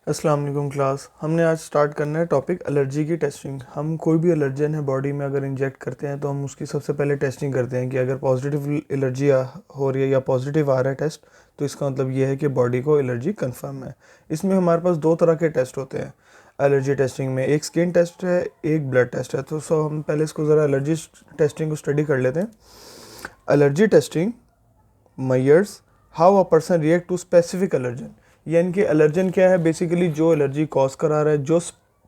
अस्सलाम वालेकुम क्लास। हमने आज स्टार्ट करना है टॉपिक एलर्जी की टेस्टिंग। हम कोई भी एलर्जन है बॉडी में अगर इंजेक्ट करते हैं तो हम उसकी सबसे पहले टेस्टिंग करते हैं कि अगर पॉजिटिव एलर्जी हो रही है या पॉजिटिव आ रहा है टेस्ट, तो इसका मतलब ये है कि बॉडी को एलर्जी कंफर्म है। इसमें हमारे पास दो तरह के टेस्ट होते हैं एलर्जी टेस्टिंग में, एक स्किन टेस्ट है, एक ब्लड टेस्ट है। तो हम पहले इसको ज़रा एलर्जी टेस्टिंग को स्टडी कर लेते हैं। Allergy testing measures how a person react to specific allergen. यानी कि एलर्जन क्या है, बेसिकली जो एलर्जी कॉज करा रहा है, जो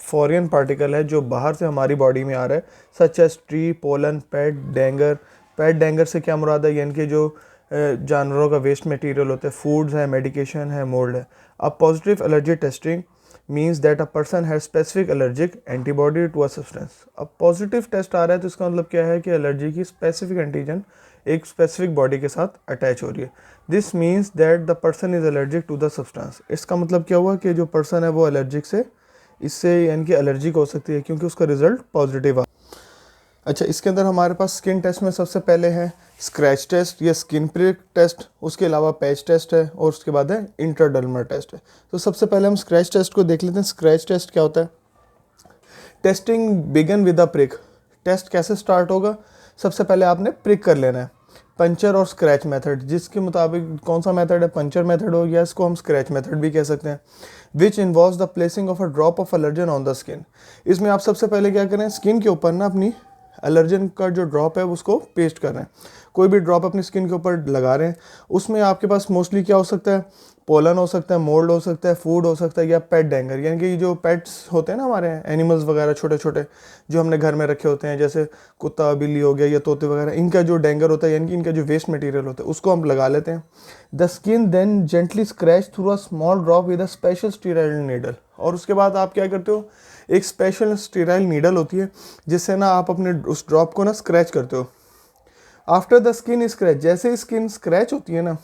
फॉरेन पार्टिकल है जो बाहर से हमारी बॉडी में आ रहा है, सच एज ट्री, पोलन, पेट, डेंगर। पेट डेंगर से क्या मुराद है, यानी कि जो जानवरों का वेस्ट मटेरियल होता है, फूड्स है, मेडिकेशन है, मोल्ड है। अब positive allergy testing means that a person has specific allergic antibody to a substance. अब पॉजिटिव टेस्ट आ रहा है तो इसका मतलब क्या है कि एलर्जी की स्पेसिफिक एंटीजन एक स्पेसिफिक बॉडी के साथ अटैच हो रही है। This means that the person is allergic to the substance. इसका मतलब क्या हुआ कि जो पर्सन है वो एलर्जिक से, इससे यानी कि एलर्जिक हो सकती है क्योंकि उसका रिजल्ट पॉजिटिव आ। अच्छा, इसके अंदर हमारे पास स्किन टेस्ट में सबसे पहले है स्क्रैच टेस्ट या स्किन प्रिक टेस्ट, उसके अलावा पैच टेस्ट है और उसके बाद है इंट्राडर्मल टेस्ट है। तो सबसे पहले हम स्क्रैच टेस्ट को देख लेते हैं। स्क्रैच टेस्ट क्या होता है? Testing began with a prick. Test कैसे स्टार्ट होगा? सबसे पहले आपने प्रिक कर लेना है। पंचर और स्क्रैच मेथड, जिसके मुताबिक कौन सा मेथड है, पंचर मेथड हो या इसको हम स्क्रैच मेथड भी कह सकते हैं। Which involves the placing of a drop of allergen on the skin. इसमें आप सबसे पहले क्या करें, स्किन के ऊपर ना अपनी एलर्जन का जो ड्रॉप है उसको पेस्ट कर रहे हैं। कोई भी ड्रॉप अपनी स्किन के ऊपर लगा रहे हैं, उसमें आपके पास मोस्टली क्या हो सकता है, पोलन हो सकता है, मोल्ड हो सकता है, फूड हो सकता है या पेट डेंगर। यानी कि जो पेट्स होते हैं ना हमारे एनिमल्स वगैरह छोटे छोटे जो हमने घर में रखे होते हैं, जैसे कुत्ता बिल्ली हो गया या तोते वगैरह, इनका जो डेंगर होता है यानी कि इनका जो वेस्ट मटेरियल होता है उसको हम लगा लेते हैं। The skin then gently scratch through a small drop with a special sterile needle. और उसके बाद आप क्या करते हो, एक स्पेशल स्टीराइल नीडल होती है जिससे ना आप अपने उस ड्रॉप को ना स्क्रैच करते हो। आफ्टर द स्किन स्क्रैच, जैसे ही स्किन स्क्रैच होती है ना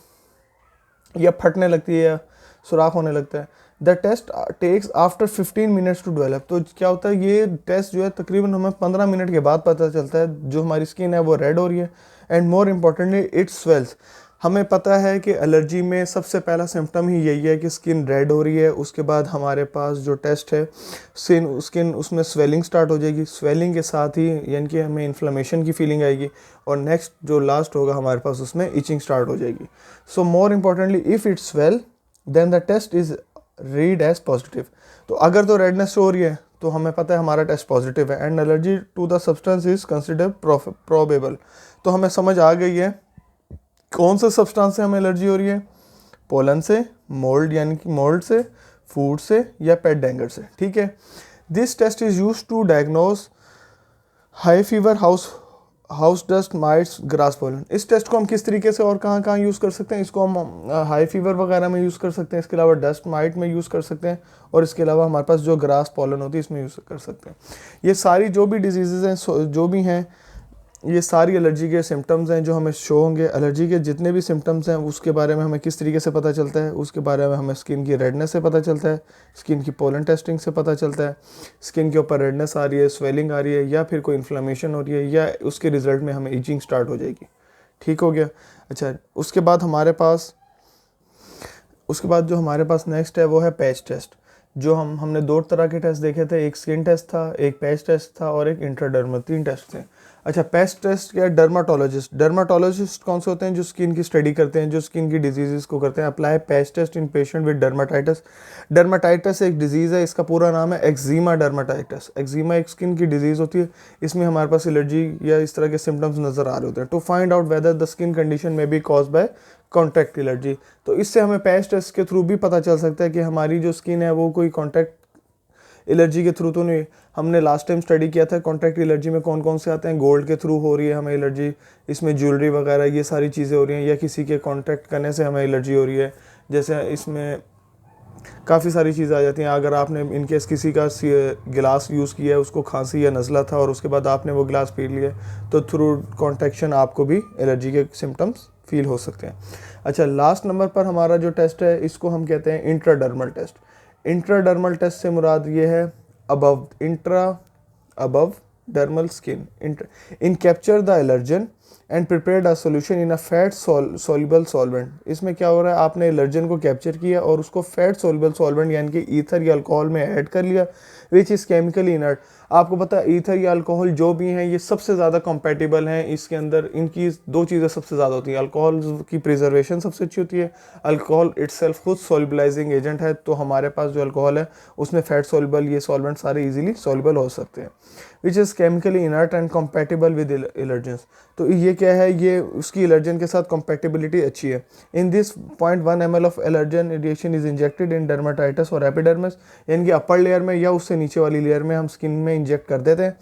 या फटने लगती है या सुराख होने लगता है, the test takes after 15 minutes to develop. तो क्या होता है, ये टेस्ट जो है तकरीबन हमें 15 मिनट के बाद पता चलता है जो हमारी स्किन है वो रेड हो रही है। And more importantly it swells. हमें पता है कि एलर्जी में सबसे पहला सिम्टम ही यही है कि स्किन रेड हो रही है। उसके बाद हमारे पास जो टेस्ट है स्किन उसमें स्वेलिंग स्टार्ट हो जाएगी। स्वेलिंग के साथ ही यानी कि हमें इन्फ्लेमेशन की फीलिंग आएगी और नेक्स्ट जो लास्ट होगा हमारे पास उसमें इचिंग स्टार्ट हो जाएगी। So more importantly if it's swell then the test is read as positive. तो अगर तो रेडनेस हो रही है तो हमें पता है हमारा टेस्ट पॉजिटिव है। And allergy to the substance is consider probable. तो हमें समझ आ गई है कौन से सब्सटेंस से हमें एलर्जी हो रही है, पोलन से, मोल्ड यानी कि मोल्ड से, फूड से या पेट डेंगर से। ठीक है, this test is use to diagnose high fever, house dust, mites, grass pollen. इस टेस्ट को हम किस तरीके से और कहाँ कहाँ यूज़ कर सकते हैं? इसको हम हाई फीवर वगैरह में यूज़ कर सकते हैं, इसके अलावा डस्ट माइट में यूज़ कर सकते हैं और इसके अलावा हमारे पास जो ग्रास पोलन होती है इसमें यूज़ कर सकते हैं। ये सारी जो भी डिजीज़ हैं जो भी हैं, ये सारी एलर्जी के सिम्टम्स हैं जो हमें शो होंगे। एलर्जी के जितने भी सिम्टम्स हैं उसके बारे में हमें किस तरीके से पता चलता है, उसके बारे में हमें स्किन की रेडनेस से पता चलता है, स्किन की पोलन टेस्टिंग से पता चलता है। स्किन के ऊपर रेडनेस आ रही है, स्वेलिंग आ रही है या फिर कोई इन्फ्लेमेशन हो रही है या उसके रिजल्ट में हमें इचिंग स्टार्ट हो जाएगी। ठीक हो गया। अच्छा, उसके बाद जो हमारे पास नेक्स्ट है वो है पैच टेस्ट। जो हमने दो तरह के टेस्ट देखे थे, एक स्किन टेस्ट था, एक पैच टेस्ट था और एक इंट्राडर्मल, 3 टेस्ट थे। अच्छा, पैच टेस्ट क्या है? डर्माटोलॉजिस्ट कौन से होते हैं? जो स्किन की स्टडी करते हैं, जो स्किन की डिजीज़ को करते हैं। Apply patch test in patient with dermatitis. Dermatitis एक डिजीज़ है, इसका पूरा नाम है एक्जिमा डर्माटाइटिस। एक्जिमा एक स्किन की डिजीज़ होती है, इसमें हमारे पास एलर्जी या इस तरह के सिम्टम्स नज़र आ रहे होते हैं। To find out whether the skin condition may be caused by contact allergy. तो इससे हमें पैच टेस्ट के थ्रू भी पता चल सकता है कि हमारी जो स्किन है वो कोई कॉन्टैक्ट एलर्जी के थ्रू तो नहीं। हमने लास्ट टाइम स्टडी किया था कॉन्टैक्ट एलर्जी में कौन कौन से आते हैं। गोल्ड के थ्रू हो रही है हमें एलर्जी, इसमें ज्वेलरी वगैरह ये सारी चीज़ें हो रही हैं, या किसी के कॉन्टैक्ट करने से हमें एलर्जी हो रही है। जैसे इसमें काफ़ी सारी चीज़ें आ जाती हैं। अगर आपने इनकेस किसी का गिलास यूज़ किया है, उसको खांसी या नज़ला था और उसके बाद आपने वो गिलास पी लिया, तो थ्रू कॉन्टैक्शन आपको भी एलर्जी के सिम्टम्स फील हो सकते हैं। अच्छा, लास्ट नंबर पर हमारा जो टेस्ट है इसको हम कहते हैं इंट्राडर्मल टेस्ट। इंट्राडर्मल टेस्ट से मुराद ये है above dermal skin in capture the allergen and prepared a solution in a fat soluble solvent. इसमें क्या हो रहा है, आपने एलर्जन को कैप्चर किया और उसको फैट सॉल्युबल सॉल्वेंट यानी कि ईथर या अल्कोहल में ऐड कर लिया, विच इज़ केमिकली इनर्ट। आपको पता है ईथर या अल्कोहल जो भी हैं ये सबसे ज़्यादा कंपैटिबल हैं, इसके अंदर इनकी दो चीज़ें सबसे ज़्यादा होती हैं। अल्कोहल की प्रिजर्वेशन सबसे अच्छी होती है, अल्कोहल इटसेल्फ खुद सॉल्युबलाइजिंग एजेंट है, तो हमारे पास जो अल्कोहल है उसमें फैट सॉल्युबल ये सॉल्वेंट सारे इजीली सॉल्युबल हो सकते हैं, which is chemically inert and compatible with allergens. तो ये क्या है, ये उसकी एलर्जन के साथ कंपैटिबिलिटी अच्छी है। In this 0.1 ml of allergen radiation is injected in dermatitis और एपिडर्मिस, यानी कि अपर लेयर में या उससे नीचे वाली लेयर में हम स्किन में इंजेक्ट कर देते हैं।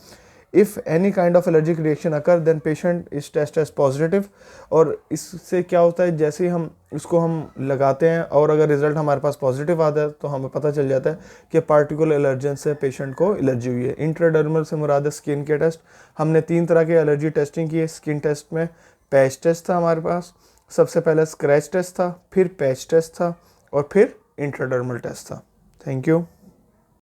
If any kind of allergic reaction occur then patient is test as positive. और इससे क्या होता है, जैसे ही हम इसको हम लगाते हैं और अगर रिजल्ट हमारे पास पॉजिटिव आता है तो हमें पता चल जाता है कि पार्टिकुलर एलर्जन से पेशेंट को एलर्जी हुई है। इंट्राडर्मल से मुराद है स्किन के टेस्ट। हमने 3 तरह के एलर्जी टेस्टिंग की है स्किन टेस्ट में। पैच टेस्ट था हमारे पास, सबसे पहले स्क्रैच टेस्ट था, फिर पैच टेस्ट था और फिर इंट्राडर्मल टेस्ट था। Thank you.